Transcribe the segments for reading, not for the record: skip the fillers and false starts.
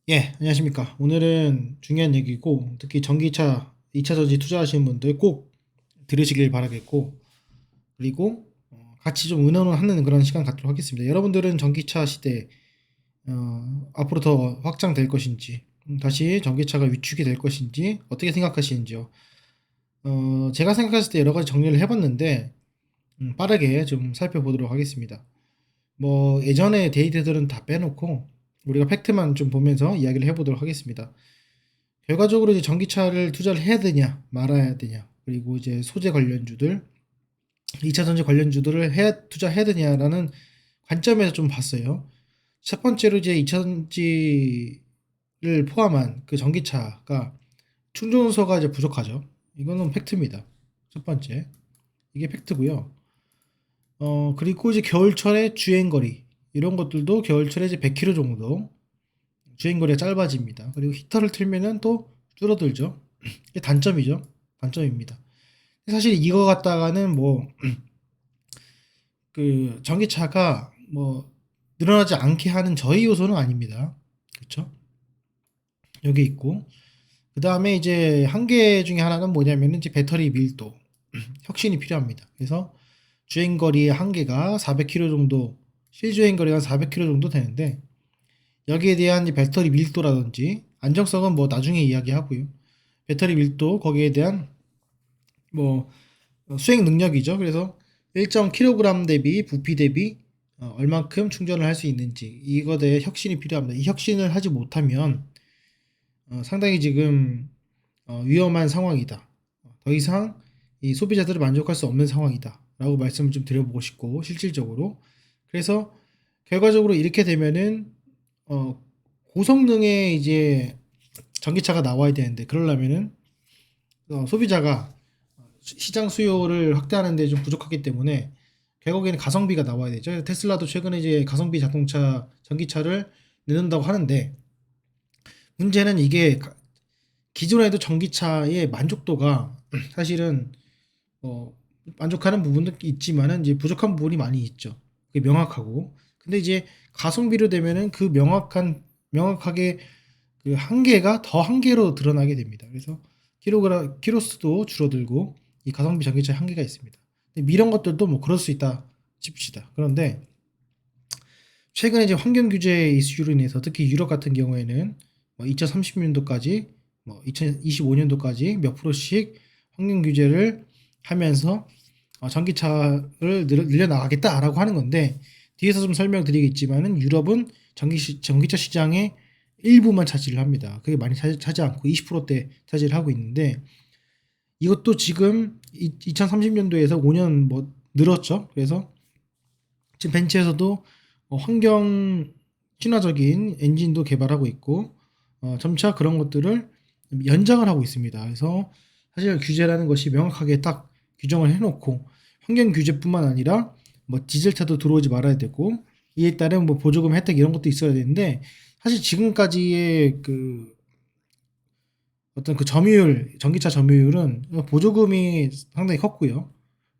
예, 안녕하십니까. 오늘은 중요한 얘기고, 특히 전기차, 2차 전지 투자하시는 분들 꼭 들으시길 바라겠고, 그리고 같이 좀 의논하는 그런 시간 갖도록 하겠습니다. 여러분들은 전기차 시대, 앞으로 더 확장될 것인지, 다시 전기차가 위축이 될 것인지, 어떻게 생각하시는지요? 제가 생각했을 때 여러 가지 정리를 해봤는데, 빠르게 좀 살펴보도록 하겠습니다. 뭐, 예전의 데이터들은 다 빼놓고, 우리가 팩트만 좀 보면서 이야기를 해보도록 하겠습니다. 결과적으로 이제 전기차를 투자를 해야 되냐, 말아야 되냐, 그리고 이제 소재 관련주들, 2차 전지 관련주들을 투자해야 되냐라는 관점에서 좀 봤어요. 첫 번째로 이제 2차 전지를 포함한 그 전기차가 충전소가 이제 부족하죠. 이거는 팩트입니다. 첫 번째. 이게 팩트고요. 그리고 이제 겨울철에 주행거리, 이런 것들도 겨울철에 이제 100km 정도 주행거리가 짧아집니다. 그리고 히터를 틀면은 또 줄어들죠. 이게 단점이죠. 단점입니다. 사실 이거 갖다가는 뭐 그 전기차가 뭐 늘어나지 않게 하는 저희 요소는 아닙니다. 그렇죠? 여기 있고 그 다음에 이제 한계 중에 하나는 뭐냐면은 이제 배터리 밀도 혁신이 필요합니다. 그래서 주행거리의 한계가 400km 정도, 실주행거리가 400km 정도 되는데 여기에 대한 이제 배터리 밀도라든지 안정성은 뭐 나중에 이야기하고요. 배터리 밀도 거기에 대한 뭐 수행 능력이죠. 그래서 1.kg 대비 부피 대비 얼만큼 충전을 할 수 있는지 이거에 대해 혁신이 필요합니다. 이 혁신을 하지 못하면 상당히 지금 위험한 상황이다. 더 이상 이 소비자들을 만족할 수 없는 상황이다. 라고 말씀을 좀 드려보고 싶고 실질적으로 그래서 결과적으로 이렇게 되면은 어, 고성능의 이제 전기차가 나와야 되는데 그러려면은 소비자가 시장 수요를 확대하는 데 좀 부족하기 때문에 결국에는 가성비가 나와야 되죠. 테슬라도 최근에 이제 가성비 자동차 전기차를 내놓는다고 하는데 문제는 이게 기존에도 전기차의 만족도가 사실은 만족하는 부분도 있지만은 이제 부족한 부분이 많이 있죠. 그게 명확하고. 근데 이제 가성비로 되면은 그 명확하게 그 한계가 더 한계로 드러나게 됩니다. 그래서 키로수도 줄어들고 이 가성비 전기차의 한계가 있습니다. 근데 이런 것들도 뭐 그럴 수 있다 칩시다. 그런데 최근에 이제 환경 규제 이슈로 인해서 특히 유럽 같은 경우에는 뭐 2030년도까지 뭐 2025년도까지 몇 프로씩 환경 규제를 하면서 전기차를 늘려나가겠다라고 하는 건데 뒤에서 좀 설명드리겠지만은 유럽은 전기차 시장의 일부만 차지를 합니다. 그게 많이 차지 않고 20%대 차지를 하고 있는데 이것도 지금 2030년도에서 5년 뭐 늘었죠. 그래서 지금 벤츠에서도 환경 친화적인 엔진도 개발하고 있고 점차 그런 것들을 연장을 하고 있습니다. 그래서 사실 규제라는 것이 명확하게 딱 규정을 해놓고 환경 규제뿐만 아니라 뭐 디젤차도 들어오지 말아야 되고 이에 따른 뭐 보조금 혜택 이런 것도 있어야 되는데 사실 지금까지의 그 어떤 그 점유율 전기차 점유율은 보조금이 상당히 컸고요.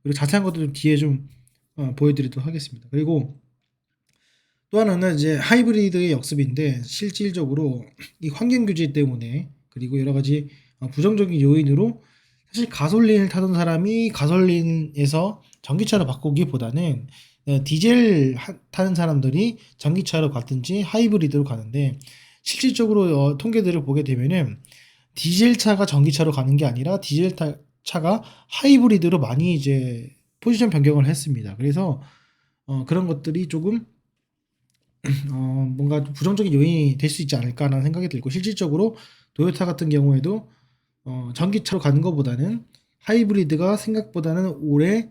그리고 자세한 것도 뒤에 좀 보여드리도록 하겠습니다. 그리고 또 하나는 이제 하이브리드의 역습인데 실질적으로 이 환경 규제 때문에 그리고 여러 가지 부정적인 요인으로 사실 가솔린을 타던 사람이 가솔린에서 전기차로 바꾸기보다는 디젤 타는 사람들이 전기차로 갔든지 하이브리드로 가는데 실질적으로 통계들을 보게 되면은 디젤 차가 전기차로 가는 게 아니라 차가 하이브리드로 많이 이제 포지션 변경을 했습니다. 그래서 그런 것들이 조금 뭔가 부정적인 요인이 될 수 있지 않을까라는 생각이 들고 실질적으로 도요타 같은 경우에도 전기차로 가는 것보다는 하이브리드가 생각보다는 오래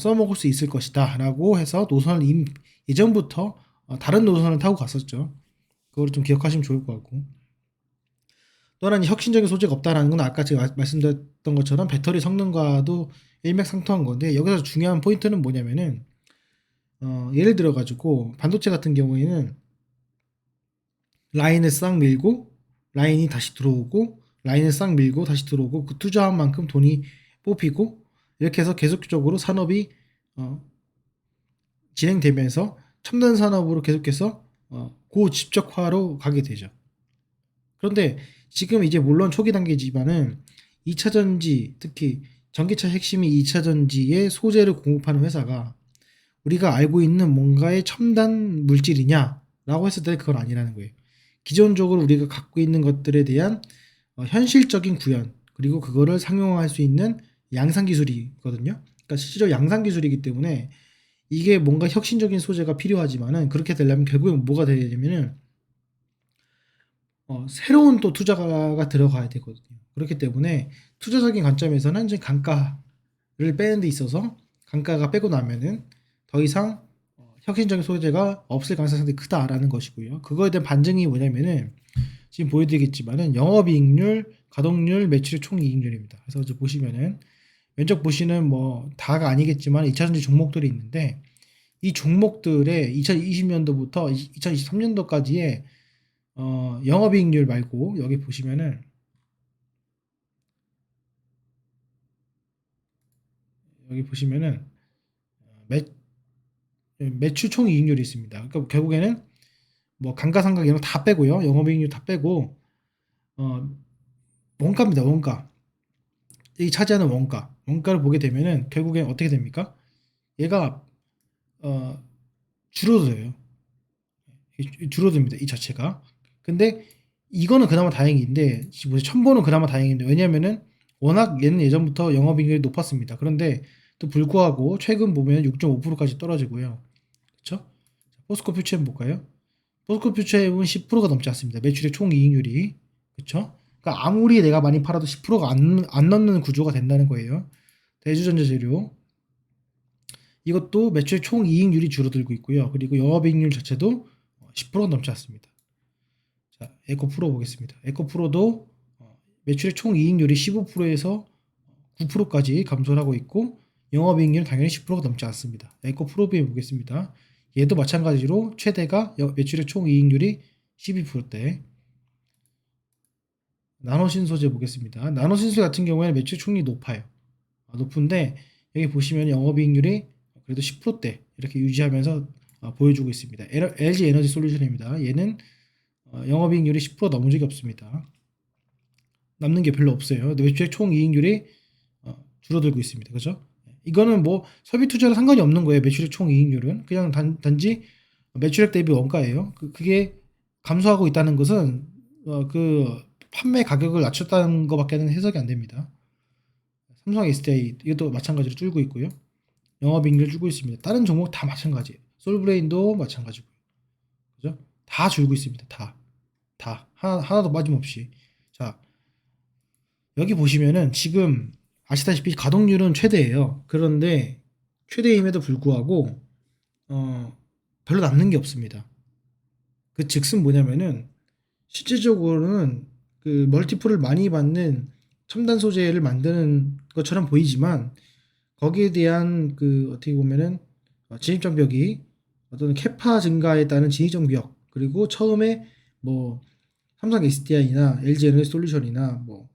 써먹을 수 있을 것이다 라고 해서 노선을 예전부터 다른 노선을 타고 갔었죠. 그걸 좀 기억하시면 좋을 것 같고 또 하나는 혁신적인 소재가 없다라는 건 아까 제가 말씀드렸던 것처럼 배터리 성능과도 일맥상통한 건데 여기서 중요한 포인트는 뭐냐면은 예를 들어 가지고 반도체 같은 경우에는 라인을 싹 밀고 라인이 다시 들어오고 라인을 싹 밀고 다시 들어오고 그 투자한 만큼 돈이 뽑히고 이렇게 해서 계속적으로 산업이 어, 진행되면서 첨단 산업으로 계속해서 고집적화로 가게 되죠. 그런데 지금 이제 물론 초기 단계지만은 2차 전지, 특히 전기차 핵심이 2차 전지의 소재를 공급하는 회사가 우리가 알고 있는 뭔가의 첨단 물질이냐라고 했을 때 그건 아니라는 거예요. 기존적으로 우리가 갖고 있는 것들에 대한 현실적인 구현, 그리고 그거를 상용화할 수 있는 양산 기술이거든요. 그러니까 실제로 양산 기술이기 때문에 이게 뭔가 혁신적인 소재가 필요하지만은 그렇게 되려면 결국엔 뭐가 돼야 되냐면은 새로운 또 투자가 들어가야 되거든요. 그렇기 때문에 투자적인 관점에서는 이제 단가를 빼는 데 있어서 단가가 빼고 나면은 더 이상 혁신적인 소재가 없을 가능성이 상당히 크다라는 것이고요. 그거에 대한 반증이 뭐냐면은 지금 보여드리겠지만은 영업이익률, 가동률, 매출의 총이익률입니다. 그래서 이제 보시면은 왼쪽 보시는 뭐 다가 아니겠지만 2차전지 종목들이 있는데 이 종목들의 2020년도부터 2023년도까지의 영업이익률 말고 여기 보시면은 매, 매출 총이익률이 있습니다. 그러니까 결국에는 뭐 감가상각 이런 거 다 빼고요. 영업이익률 다 빼고 어, 원가입니다. 원가. 이 차지하는 원가. 원가를 보게 되면은 결국엔 어떻게 됩니까? 얘가 어, 줄어들어요. 줄어듭니다. 이 자체가. 근데 이거는 그나마 다행인데 지금 첨보는 그나마 다행인데 왜냐면은 워낙 얘는 예전부터 영업이익률이 높았습니다. 그런데 또 불구하고 최근 보면 6.5%까지 떨어지고요. 그렇죠? 포스코 퓨처엠 볼까요? 포스코 퓨처엠은 10%가 넘지 않습니다. 매출의 총이익률이. 그렇죠? 그러니까 아무리 내가 많이 팔아도 10%가 안 넘는 구조가 된다는 거예요. 대주전자재료 이것도 매출 총이익률이 줄어들고 있고요. 그리고 영업이익률 자체도 10%가 넘지 않습니다. 자, 에코프로 보겠습니다. 에코프로도 매출의 총이익률이 15%에서 9%까지 감소를 하고 있고 영업이익률은 당연히 10%가 넘지 않습니다. 에코프로비에 보겠습니다. 얘도 마찬가지로 최대가 매출의 총이익률이 12%대. 나노신소재 보겠습니다. 나노신소재 같은 경우에는 매출 총이 높아요. 높은데 여기 보시면 영업이익률이 그래도 10%대 이렇게 유지하면서 보여주고 있습니다. LG 에너지 솔루션입니다. 얘는 영업이익률이 10% 넘은 적이 없습니다. 남는 게 별로 없어요. 매출의 총이익률이 줄어들고 있습니다. 그죠? 이거는 뭐 설비 투자랑 상관이 없는 거예요. 매출의 총이익률은 그냥 단지 매출액 대비 원가예요. 그게 감소하고 있다는 것은 그 판매 가격을 낮췄다는 것밖에는 해석이 안 됩니다. 삼성 SDI 이것도 마찬가지로 줄고 있고요. 영업이익률 줄고 있습니다. 다른 종목 다 마찬가지예요. 솔브레인도 마찬가지고요. 그죠? 다 줄고 있습니다. 다 하나도 빠짐없이. 자, 여기 보시면은 지금 아시다시피 가동률은 최대예요. 그런데 최대임에도 불구하고 별로 남는 게 없습니다. 그 즉슨 뭐냐면은 실질적으로는 그 멀티플을 많이 받는 첨단 소재를 만드는 것처럼 보이지만 거기에 대한 그 어떻게 보면은 진입장벽이 어떤 캐파 증가에 따른 진입장벽 그리고 처음에 뭐 삼성 SDI나 LG 에너지 솔루션이나 뭐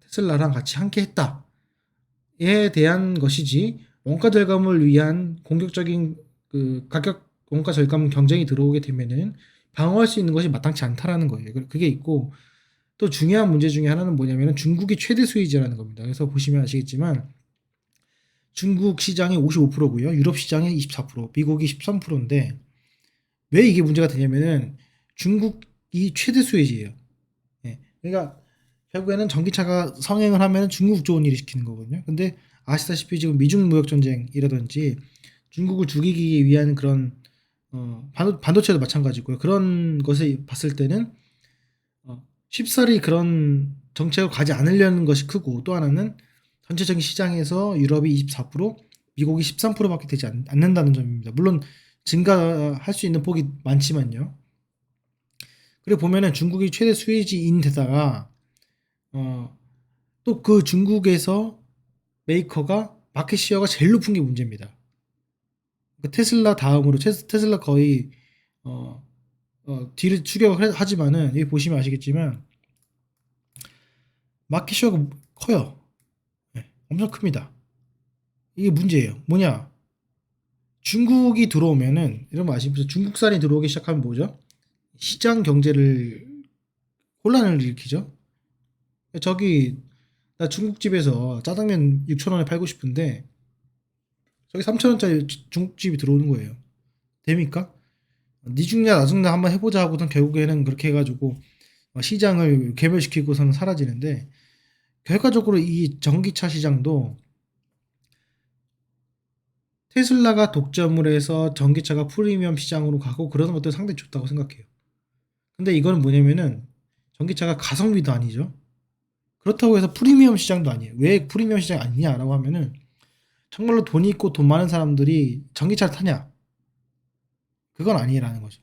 테슬라랑 같이 함께 했다에 대한 것이지 원가 절감을 위한 공격적인 그 가격 원가 절감 경쟁이 들어오게 되면은 방어할 수 있는 것이 마땅치 않다라는 거예요. 그게 있고 또 중요한 문제 중에 하나는 뭐냐면은 중국이 최대 수혜자라는 겁니다. 그래서 보시면 아시겠지만 중국 시장이 55%고요. 유럽 시장이 24%, 미국이 13%인데 왜 이게 문제가 되냐면은 중국이 최대 수혜지예요. 예. 그러니까 결국에는 전기차가 성행을 하면 중국 좋은 일을 시키는 거거든요. 근데 아시다시피 지금 미중 무역 전쟁이라든지 중국을 죽이기 위한 그런 반도체도 마찬가지고요. 그런 것을 봤을 때는 쉽사리 그런 정책을 가지 않으려는 것이 크고 또 하나는 전체적인 시장에서 유럽이 24%, 미국이 13%밖에 되지 않는다는 점입니다. 물론 증가할 수 있는 폭이 많지만요. 그리고 보면은 중국이 최대 수혜지인 데다가 또 그 중국에서 메이커가 마켓 시어가 제일 높은 게 문제입니다. 그 테슬라 다음으로 테슬라 거의 뒤를 추격을 하지만은 여기 보시면 아시겠지만 마켓 시어가 커요. 네, 엄청 큽니다. 이게 문제예요. 뭐냐? 중국이 들어오면은 이러면 아시면서 중국산이 들어오기 시작하면 뭐죠? 시장 경제를 혼란을 일으키죠. 저기 나 중국집에서 짜장면 6,000원에 팔고 싶은데 저기 3,000원짜리 중국집이 들어오는 거예요. 됩니까? 니 죽냐 나 죽냐 한번 해보자 하고선 결국에는 그렇게 해가지고 시장을 괴멸시키고서는 사라지는데, 결과적으로 이 전기차 시장도 테슬라가 독점을 해서 전기차가 프리미엄 시장으로 가고 그러는 것도 상당히 좋다고 생각해요. 근데 이거는 뭐냐면은 전기차가 가성비도 아니죠. 그렇다고 해서 프리미엄 시장도 아니에요. 왜 프리미엄 시장이 아니냐라고 하면은 정말로 돈이 있고 돈 많은 사람들이 전기차를 타냐? 그건 아니라는 거죠.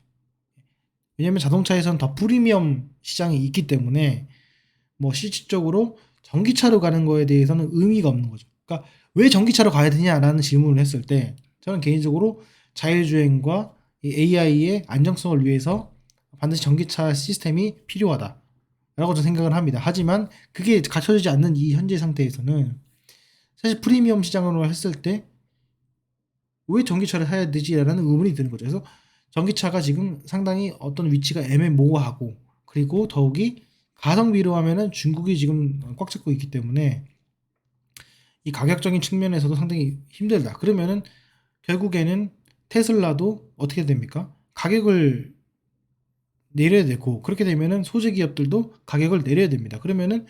왜냐면 자동차에서는 더 프리미엄 시장이 있기 때문에 뭐 실질적으로 전기차로 가는 거에 대해서는 의미가 없는 거죠. 그러니까 왜 전기차로 가야 되냐라는 질문을 했을 때 저는 개인적으로 자율주행과 이 AI의 안정성을 위해서 반드시 전기차 시스템이 필요하다라고 저는 생각을 합니다. 하지만 그게 갖춰지지 않는 이 현재 상태에서는 사실 프리미엄 시장으로 했을 때 왜 전기차를 사야 되지라는 의문이 드는 거죠. 그래서 전기차가 지금 상당히 어떤 위치가 애매모호하고, 그리고 더욱이 가성비로 하면은 중국이 지금 꽉 잡고 있기 때문에 이 가격적인 측면에서도 상당히 힘들다. 그러면은 결국에는 테슬라도 어떻게 됩니까? 가격을 내려야 되고, 그렇게 되면은 소재 기업들도 가격을 내려야 됩니다. 그러면은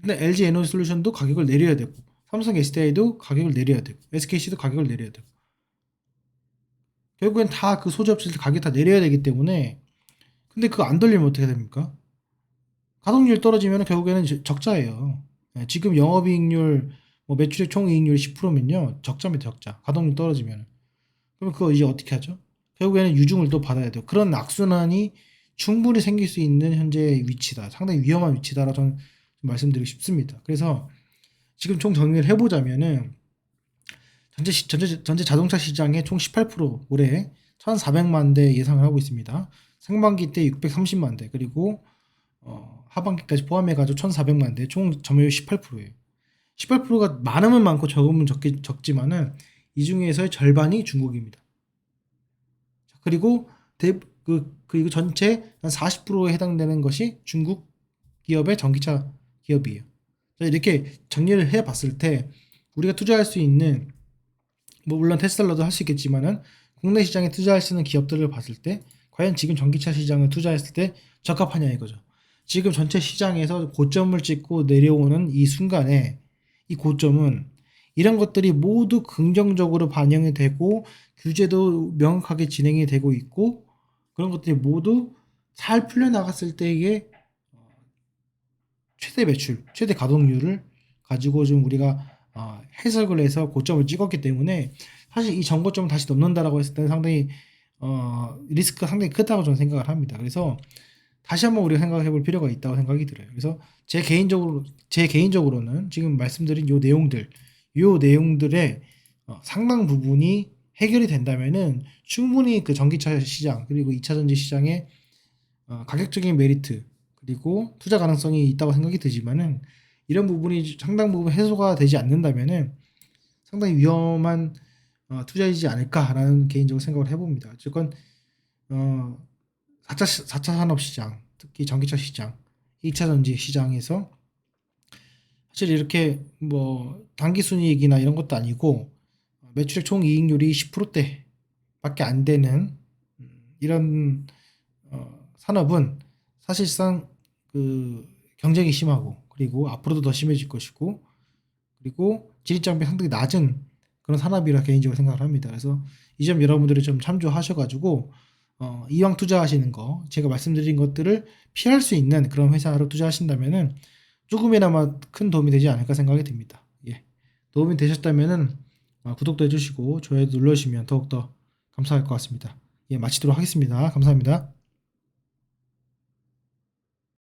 일단 LG 에너지 솔루션도 가격을 내려야 되고, 삼성 SDI도 가격을 내려야 되고, SKC도 가격을 내려야 되고, 결국엔 다 그 소재 업체들 가격 다 내려야 되기 때문에, 근데 그거 안 돌리면 어떻게 됩니까? 가동률 떨어지면 결국에는 적자예요. 예, 지금 영업이익률, 뭐 매출액 총이익률 10%면요 적자입니다. 적자. 가동률 떨어지면. 그럼 그거 이제 어떻게 하죠? 결국에는 유중을 또 받아야 돼요. 그런 악순환이 충분히 생길 수 있는 현재의 위치다. 상당히 위험한 위치다라고 저는 말씀드리고 싶습니다. 그래서 지금 총 정리를 해보자면은 전체 자동차 시장의 총 18%, 올해 1,400만 대 예상을 하고 있습니다. 상반기 때 630만 대, 그리고 하반기까지 포함해가지고 1,400만 대, 총 점유율 18%예요. 18%가 많으면 많고 적으면 적지만은 이 중에서의 절반이 중국입니다. 그리고 그리고 전체 한 40%에 해당되는 것이 중국 기업의 전기차 기업이에요. 이렇게 정리를 해봤을 때 우리가 투자할 수 있는, 뭐 물론 테슬라도 할 수 있겠지만은 국내 시장에 투자할 수 있는 기업들을 봤을 때 과연 지금 전기차 시장을 투자했을 때 적합하냐 이거죠. 지금 전체 시장에서 고점을 찍고 내려오는 이 순간에 이 고점은 이런 것들이 모두 긍정적으로 반영이 되고 규제도 명확하게 진행이 되고 있고, 그런 것들이 모두 잘 풀려나갔을 때의 최대 매출, 최대 가동률을 가지고 좀 우리가 해석을 해서 고점을 찍었기 때문에 사실 이 전고점을 다시 넘는다라고 했을 때는 상당히 리스크가 상당히 크다고 저는 생각을 합니다. 그래서 다시 한번 우리가 생각해 볼 필요가 있다고 생각이 들어요. 그래서 제 개인적으로는 지금 말씀드린 요 내용들의 상당 부분이 해결이 된다면은 충분히 그 전기차 시장 그리고 2차 전지 시장의 가격적인 메리트 그리고 투자 가능성이 있다고 생각이 들지만은, 이런 부분이 상당 부분 해소가 되지 않는다면은 상당히 위험한 투자이지 않을까라는 개인적으로 생각을 해봅니다. 어쨌건 4차 산업 시장, 특히 전기차 시장, 2차 전지 시장에서 사실 이렇게 뭐 단기 순이익이나 이런 것도 아니고 매출액 총 이익률이 10%대밖에 안 되는 이런 산업은 사실상 그 경쟁이 심하고, 그리고 앞으로도 더 심해질 것이고, 그리고 진입장벽이 상당히 낮은 그런 산업이라 개인적으로 생각을 합니다. 그래서 이 점 여러분들이 좀 참조하셔가지고 이왕 투자하시는 거, 제가 말씀드린 것들을 피할 수 있는 그런 회사로 투자하신다면은 조금이나마 큰 도움이 되지 않을까 생각이 듭니다. 예. 도움이 되셨다면은 구독도 해주시고 좋아요도 눌러주시면 더욱더 감사할 것 같습니다. 예, 마치도록 하겠습니다. 감사합니다.